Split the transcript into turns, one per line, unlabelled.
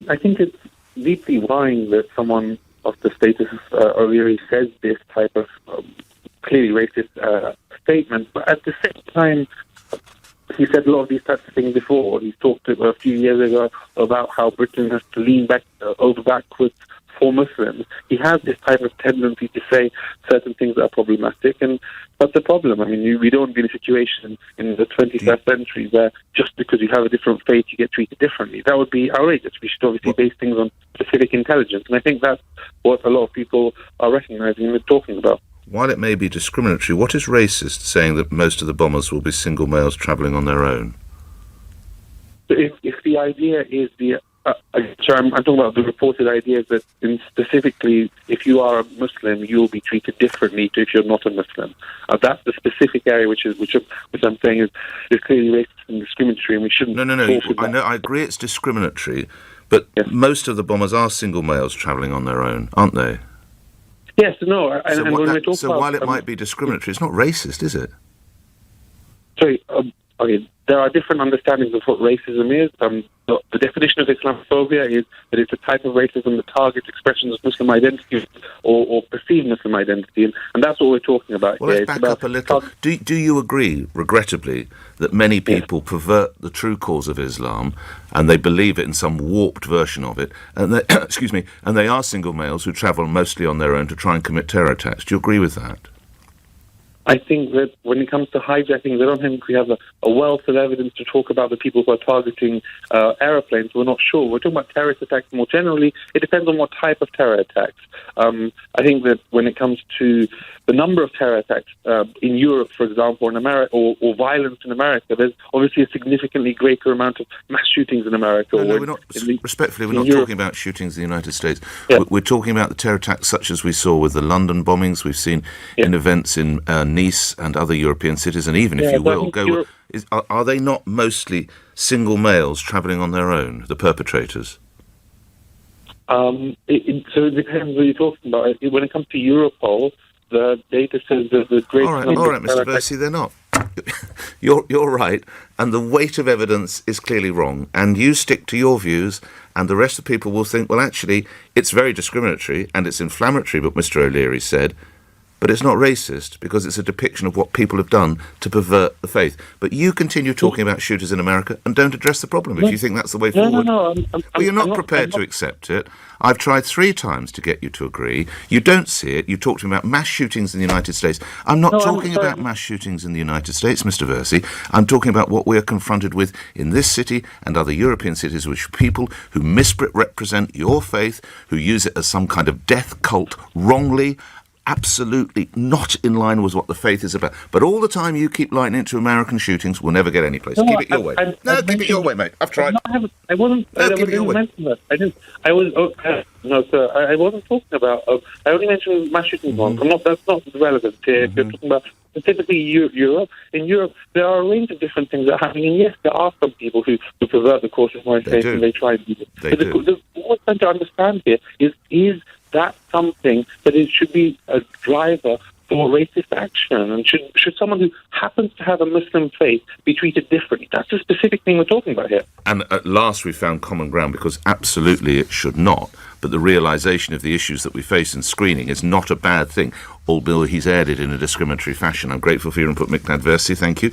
I think it's deeply worrying that someone of the status of O'Leary says this type of clearly racist statement, but at the same time, he said a lot of these types of things before. He's talked a few years ago about how Britain has to lean back over backwards for Muslims. He has this type of tendency to say certain things that are problematic, and that's the problem. I mean, we don't be in a situation in the 21st century where just because you have a different faith, you get treated differently. That would be outrageous. We should obviously base things on specific intelligence, and I think that's what a lot of people are recognizing and talking about.
While it may be discriminatory, what is racist saying that most of the bombers will be single males travelling on their own?
If the idea is I'm talking about the reported ideas that specifically, if you are a Muslim, you will be treated differently to if you're not a Muslim. That's the specific area which I'm saying is clearly racist and discriminatory, and we shouldn't.
No. I agree it's discriminatory, but most of the bombers are single males travelling on their own, aren't they?
Yes, no.
So while it might be discriminatory, it's not racist, is it?
Sorry. Okay, there are different understandings of what racism is. The definition of Islamophobia is that it's a type of racism that targets expressions of Muslim identity or perceived Muslim identity, and that's what we're talking about
here. Let's back up a little. Do you agree, regrettably, that many people pervert the true cause of Islam and they believe it in some warped version of it, and they, and they are single males who travel mostly on their own to try and commit terror attacks? Do you agree with that?
I think that when it comes to hijackings, I don't think we have a wealth of evidence to talk about the people who are targeting aeroplanes. We're not sure. We're talking about terrorist attacks more generally. It depends on what type of terror attacks. I think that when it comes to the number of terror attacks in Europe, for example, or in America, or violence in America, there's obviously a significantly greater amount of mass shootings in America.
We're not talking about shootings in the United States. Yeah. We're talking about the terror attacks such as we saw with the London bombings. We've seen in events in Nice and other European cities, and even, if you will, are they not mostly single males travelling on their own, the perpetrators?
So it depends what you're talking about. When it comes to Europol, the data says that the great...
All right, Mr. Versi, they're not. You're right, and the weight of evidence is clearly wrong, and you stick to your views, and the rest of the people will think, well, actually, it's very discriminatory, and it's inflammatory, what Mr. O'Leary said, but it's not racist because it's a depiction of what people have done to pervert the faith. But you continue talking about shooters in America and don't address the problem if you think that's the way forward.
No.
You're not prepared to accept it. I've tried 3 times to get you to agree. You don't see it. You talk to me about mass shootings in the United States. I'm not talking about mass shootings in the United States, Mr. Versi. I'm talking about what we are confronted with in this city and other European cities, which are people who misrepresent your faith, who use it as some kind of death cult wrongly, absolutely not in line with what the faith is about. But all the time you keep lighting into American shootings, we'll never get any place. Keep it your way. Keep it your way, mate. I've tried.
I wasn't mentioning that. No, sir. I wasn't talking about... I only mentioned mass shootings once. That's not relevant here. If you're talking about specifically Europe, in Europe, there are a range of different things that are happening. And yes, there are some people who pervert the course of my faith and they try and do it. But what we're trying to understand here is that something that it should be a driver for racist action, and should someone who happens to have a Muslim faith be treated differently? That's the specific thing we're talking about here.
And at last we found common ground, because absolutely it should not. But the realisation of the issues that we face in screening is not a bad thing, although he's aired it in a discriminatory fashion. I'm grateful for your input, Miqdaad Versi. Thank you.